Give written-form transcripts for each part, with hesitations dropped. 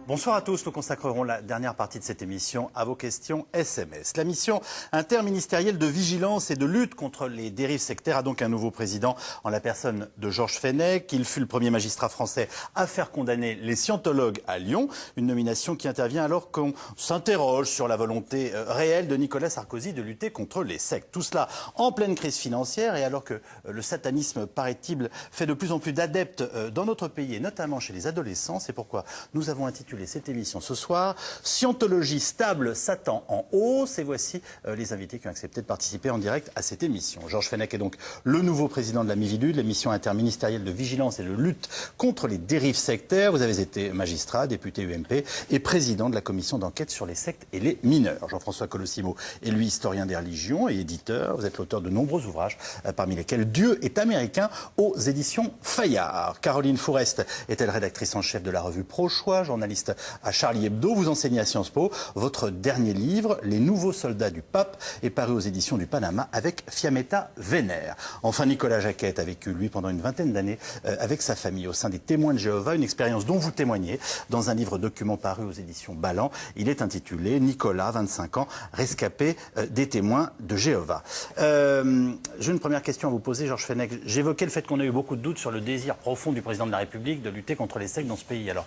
Bonsoir à tous, nous consacrerons la dernière partie de cette émission à vos questions SMS. La mission interministérielle de vigilance et de lutte contre les dérives sectaires a donc un nouveau président en la personne de Georges Fenech. Il fut le premier magistrat français à faire condamner les scientologues à Lyon. Une nomination qui intervient alors qu'on s'interroge sur la volonté réelle de Nicolas Sarkozy de lutter contre les sectes. Tout cela en pleine crise financière et alors que le satanisme, paraît-il, fait de plus en plus d'adeptes dans notre pays et notamment chez les adolescents. C'est pourquoi nous avons intitulé cette émission ce soir « Scientologie stable, Satan en hausse ». Et voici les invités qui ont accepté de participer en direct à cette émission. Georges Fenech est donc le nouveau président de la Mivilude, la mission interministérielle de vigilance et de lutte contre les dérives sectaires. Vous avez été magistrat, député UMP et président de la commission d'enquête sur les sectes et les mineurs. Jean-François Colossimo est lui historien des religions et éditeur. Vous êtes l'auteur de nombreux ouvrages, parmi lesquels Dieu est américain aux éditions Fayard. Caroline Fourest est-elle rédactrice en chef de la revue Pro-Choix, journaliste à Charlie Hebdo. Vous enseignez à Sciences Po. Votre dernier livre, Les nouveaux soldats du pape, est paru aux éditions du Panama avec Fiametta Vénère. Enfin, Nicolas Jaquette a vécu, lui, pendant une vingtaine d'années avec sa famille au sein des Témoins de Jéhovah, une expérience dont vous témoignez dans un livre document paru aux éditions Ballant. Il est intitulé Nicolas, 25 ans, rescapé des Témoins de Jéhovah. J'ai une première question à vous poser, Georges Fenech. J'évoquais le fait qu'on a eu beaucoup de doutes sur le désir profond du président de la République de lutter contre les sectes dans ce pays. Alors,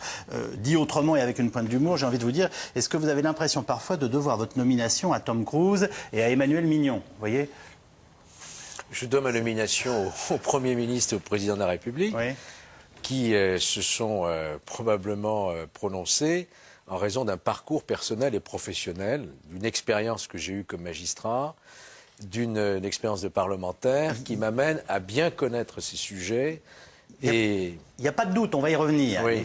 dit autrement et avec une pointe d'humour, j'ai envie de vous dire, est-ce que vous avez l'impression parfois de devoir votre nomination à Tom Cruise et à Emmanuel Mignon, vous voyez? Je dois ma nomination au Premier ministre et au Président de la République, oui, qui se sont probablement prononcés en raison d'un parcours personnel et professionnel, d'une expérience que j'ai eue comme magistrat, d'une expérience de parlementaire qui m'amène à bien connaître ces sujets. Il n'y a pas de doute, on va y revenir. Oui.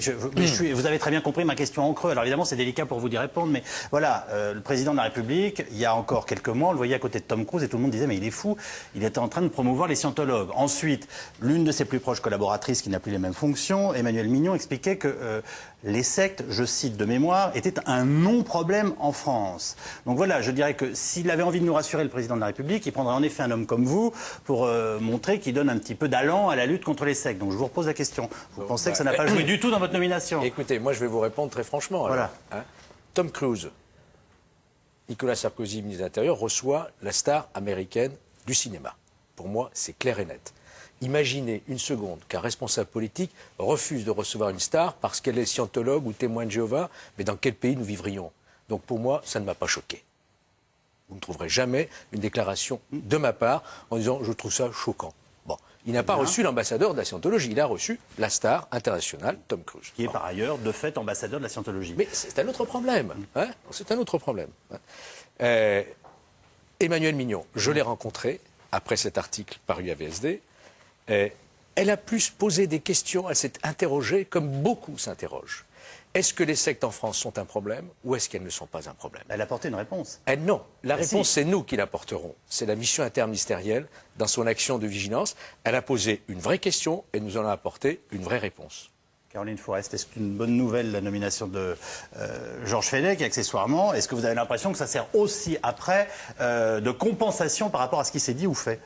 Vous avez très bien compris ma question en creux. Alors évidemment, c'est délicat pour vous d'y répondre, mais voilà, le président de la République, il y a encore quelques mois, on le voyait à côté de Tom Cruise et tout le monde disait mais il est fou, il était en train de promouvoir les scientologues. Ensuite, l'une de ses plus proches collaboratrices qui n'a plus les mêmes fonctions, Emmanuel Mignon, expliquait que les sectes, je cite de mémoire, étaient un non-problème en France. Donc voilà, je dirais que s'il avait envie de nous rassurer, le président de la République, il prendrait en effet un homme comme vous pour montrer qu'il donne un petit peu d'allant à la lutte contre les sectes. Donc je vous repose la question. Vous pensez que ça n'a pas joué du tout dans votre nomination? Écoutez, moi je vais vous répondre très franchement. Voilà. Tom Cruise, Nicolas Sarkozy, ministre de l'Intérieur, reçoit la star américaine du cinéma. Pour moi, c'est clair et net. Imaginez une seconde qu'un responsable politique refuse de recevoir une star parce qu'elle est scientologue ou témoin de Jéhovah, mais dans quel pays nous vivrions? Donc pour moi, ça ne m'a pas choqué. Vous ne trouverez jamais une déclaration de ma part en disant « je trouve ça choquant ». Bon, il n'a pas reçu l'ambassadeur de la scientologie, il a reçu la star internationale, Tom Cruise. Qui est par ailleurs, de fait, ambassadeur de la scientologie. Mais c'est un autre problème. Hein, c'est un autre problème. Emmanuel Mignon, je l'ai rencontré après cet article paru à VSD. Elle a plus posé des questions, elle s'est interrogée comme beaucoup s'interrogent. Est-ce que les sectes en France sont un problème ou est-ce qu'elles ne sont pas un problème? Elle a apporté une réponse. Non, la réponse c'est nous qui l'apporterons. C'est la mission interministérielle dans son action de vigilance. Elle a posé une vraie question et nous en a apporté une vraie réponse. Caroline Fourest, est-ce qu'une bonne nouvelle la nomination de Georges Fenech et accessoirement, est-ce que vous avez l'impression que ça sert aussi après de compensation par rapport à ce qui s'est dit ou fait?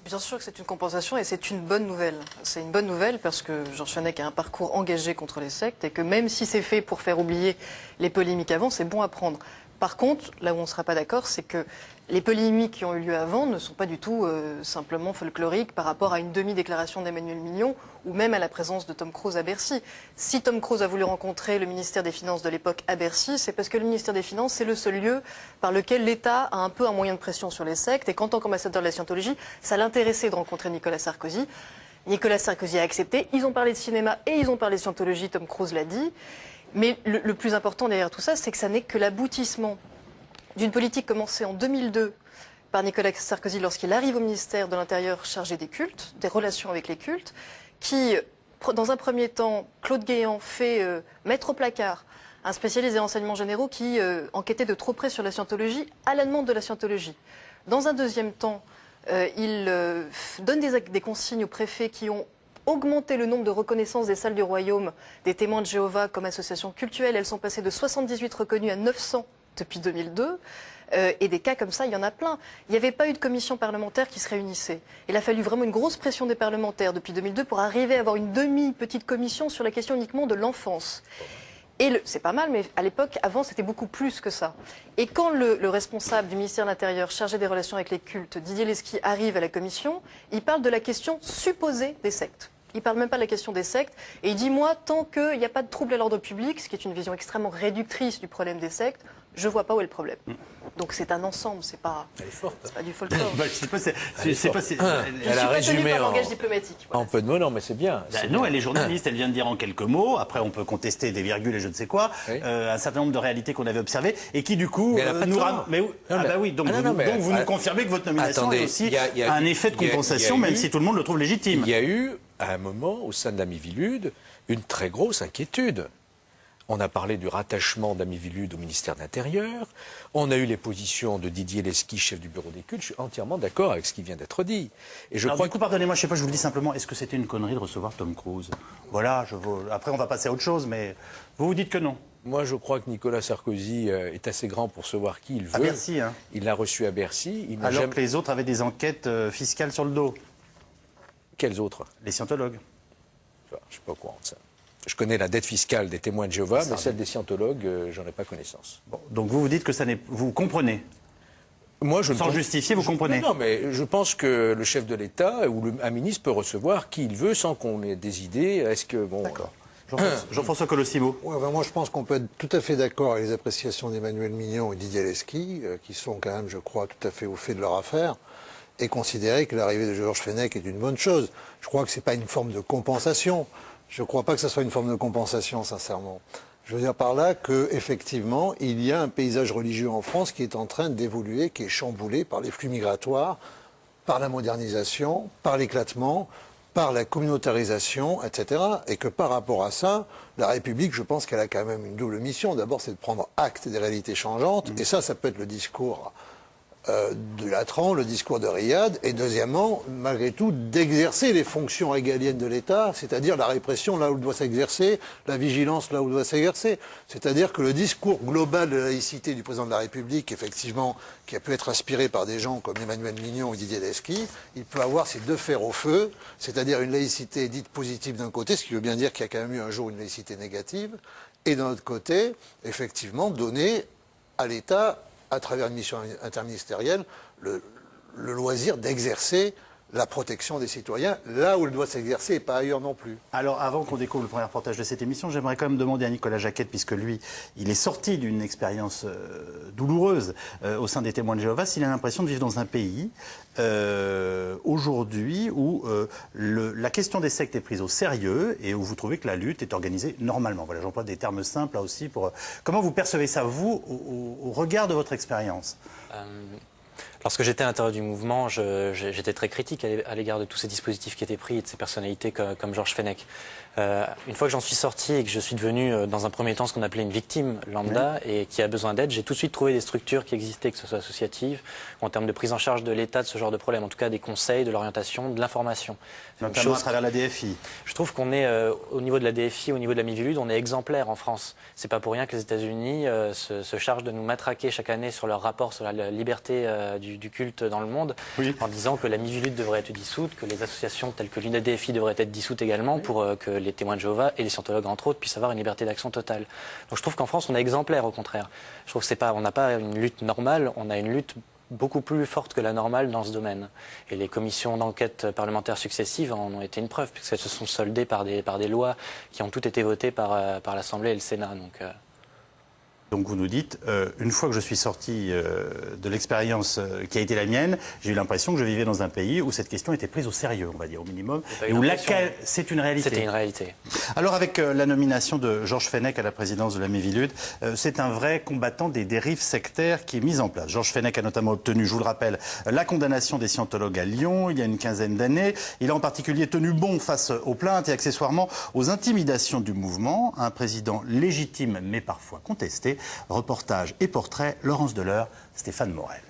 Bien sûr que c'est une compensation et c'est une bonne nouvelle. C'est une bonne nouvelle parce que Georges Fenech a un parcours engagé contre les sectes et que même si c'est fait pour faire oublier les polémiques avant, c'est bon à prendre. Par contre, là où on ne sera pas d'accord, c'est que les polémiques qui ont eu lieu avant ne sont pas du tout simplement folkloriques par rapport à une demi-déclaration d'Emmanuel Mignon ou même à la présence de Tom Cruise à Bercy. Si Tom Cruise a voulu rencontrer le ministère des Finances de l'époque à Bercy, c'est parce que le ministère des Finances, c'est le seul lieu par lequel l'État a un peu un moyen de pression sur les sectes et qu'en tant qu'ambassadeur de la scientologie, ça l'intéressait de rencontrer Nicolas Sarkozy. Nicolas Sarkozy a accepté, ils ont parlé de cinéma et ils ont parlé de scientologie, Tom Cruise l'a dit. Mais le plus important derrière tout ça, c'est que ça n'est que l'aboutissement d'une politique commencée en 2002 par Nicolas Sarkozy lorsqu'il arrive au ministère de l'Intérieur chargé des cultes, des relations avec les cultes, qui, dans un premier temps, Claude Guéant fait mettre au placard un spécialiste des renseignements généraux qui enquêtait de trop près sur la scientologie à la demande de la scientologie. Dans un deuxième temps, il donne des consignes aux préfets qui ont augmenté le nombre de reconnaissances des salles du royaume des témoins de Jéhovah comme association cultuelle. Elles sont passées de 78 reconnues à 900 depuis 2002. Et des cas comme ça, il y en a plein. Il n'y avait pas eu de commission parlementaire qui se réunissait. Il a fallu vraiment une grosse pression des parlementaires depuis 2002 pour arriver à avoir une demi-petite commission sur la question uniquement de l'enfance. C'est pas mal, mais à l'époque, avant, c'était beaucoup plus que ça. Et quand le responsable du ministère de l'Intérieur, chargé des relations avec les cultes, Didier Lesky, arrive à la commission, il parle de la question supposée des sectes. Il ne parle même pas de la question des sectes. Et il dit, moi, tant qu'il n'y a pas de trouble à l'ordre public, ce qui est une vision extrêmement réductrice du problème des sectes, je ne vois pas où est le problème. Donc c'est un ensemble, c'est pas, Elle est forte. c'est pas du folklore. Bah, je sais pas, Elle a résumé en langage diplomatique. Voilà. en peu de mots, non, mais c'est bien. non, elle est journaliste, elle vient de dire en quelques mots. Après, on peut contester des virgules et je ne sais quoi, Oui. un certain nombre de réalités qu'on avait observées et qui, du coup, Mais elle a pas nous tort. ramènent. Mais bah oui, donc vous nous confirmez que votre nomination Attendez, est aussi il y a- un effet de il y a- compensation, il y a même eu- si tout le monde le trouve légitime. Il y a eu, à un moment, au sein de la Miviludes, une très grosse inquiétude. On a parlé du rattachement d'Amiviludes au ministère de l'Intérieur. On a eu les positions de Didier Lesky, chef du bureau des cultes. Je suis entièrement d'accord avec ce qui vient d'être dit. Et je Alors, crois du coup, pardonnez-moi, je sais pas, je vous le dis simplement, est-ce que c'était une connerie de recevoir Tom Cruise? Voilà, après on va passer à autre chose, mais vous dites que non. Moi, je crois que Nicolas Sarkozy est assez grand pour recevoir qui il veut. À Bercy, hein. Il l'a reçu à Bercy. Il n'a Alors jamais... que les autres avaient des enquêtes fiscales sur le dos, Quels autres? les scientologues. Je ne suis pas au courant de ça. Je connais la dette fiscale des témoins de Jéhovah, mais celle des scientologues, j'en ai pas connaissance. Bon, donc vous dites que ça n'est, vous comprenez. Moi, je Sans ne- justifier, vous comprenez. Non, mais je pense que le chef de l'État ou un ministre peut recevoir qui il veut sans qu'on ait des idées. Est-ce que bon. D'accord. Jean-François Colossimo. Ouais, ben moi, je pense qu'on peut être tout à fait d'accord avec les appréciations d'Emmanuel Mignon et Didier Lesky, qui sont quand même, je crois, tout à fait au fait de leur affaire, et considérer que l'arrivée de Georges Fenech est une bonne chose. Je crois que ce n'est pas une forme de compensation. Je ne crois pas que ce soit une forme de compensation, sincèrement. Je veux dire par là qu'effectivement, il y a un paysage religieux en France qui est en train d'évoluer, qui est chamboulé par les flux migratoires, par la modernisation, par l'éclatement, par la communautarisation, etc. Et que par rapport à ça, la République, je pense qu'elle a quand même une double mission. D'abord, c'est de prendre acte des réalités changeantes. Et ça peut être le discours de Latran, le discours de Riyad. Et deuxièmement, malgré tout, d'exercer les fonctions régaliennes de l'État, c'est-à-dire la répression là où elle doit s'exercer, la vigilance là où elle doit s'exercer. C'est-à-dire que le discours global de la laïcité du président de la République, effectivement, qui a pu être inspiré par des gens comme Emmanuel Mignon ou Didier Lesky, il peut avoir ces deux fers au feu, c'est-à-dire une laïcité dite positive d'un côté, ce qui veut bien dire qu'il y a quand même eu un jour une laïcité négative, et d'un autre côté, effectivement, donner à l'État, à travers une mission interministérielle, le loisir d'exercer la protection des citoyens là où elle doit s'exercer et pas ailleurs non plus. Alors, avant qu'on découvre le premier reportage de cette émission, j'aimerais quand même demander à Nicolas Jacquette, puisque lui, il est sorti d'une expérience douloureuse au sein des témoins de Jéhovah, s'il a l'impression de vivre dans un pays aujourd'hui où la question des sectes est prise au sérieux et où vous trouvez que la lutte est organisée normalement. Voilà, j'emploie des termes simples là aussi pour... Comment vous percevez ça, vous, au regard de votre expérience? Lorsque j'étais à l'intérieur du mouvement, j'étais très critique à l'égard de tous ces dispositifs qui étaient pris et de ces personnalités comme Georges Fenech. Une fois que j'en suis sorti et que je suis devenu, dans un premier temps, ce qu'on appelait une victime lambda et qui a besoin d'aide, j'ai tout de suite trouvé des structures qui existaient, que ce soit associatives, ou en termes de prise en charge de l'État de ce genre de problème, en tout cas des conseils, de l'orientation, de l'information. Notamment à travers la DFI. Je trouve qu'on est, au niveau de la DFI, au niveau de la Miviludes, on est exemplaire en France. C'est pas pour rien que les États-Unis se chargent de nous matraquer chaque année sur leur rapport sur la liberté du culte dans le monde, en disant que la Miviludes devrait être dissoute, que les associations telles que l'UNADFI devraient être dissoutes également pour que les témoins de Jéhovah et les scientologues, entre autres, puissent avoir une liberté d'action totale. Donc je trouve qu'en France, on est exemplaire, au contraire. Je trouve que c'est pas, on n'a pas une lutte normale, on a une lutte beaucoup plus forte que la normale dans ce domaine. Et les commissions d'enquête parlementaires successives en ont été une preuve, puisqu'elles se sont soldées par des lois qui ont toutes été votées par l'Assemblée et le Sénat. Donc vous nous dites, une fois que je suis sorti de l'expérience qui a été la mienne, j'ai eu l'impression que je vivais dans un pays où cette question était prise au sérieux, on va dire, au minimum, et où laquelle c'est une réalité. C'était une réalité. Alors avec la nomination de Georges Fenech à la présidence de la Miviludes, c'est un vrai combattant des dérives sectaires qui est mis en place. Georges Fenech a notamment obtenu, je vous le rappelle, la condamnation des scientologues à Lyon il y a une quinzaine d'années. Il a en particulier tenu bon face aux plaintes et accessoirement aux intimidations du mouvement. Un président légitime mais parfois contesté. Reportage et portrait, Laurence Deleur, Stéphane Morel.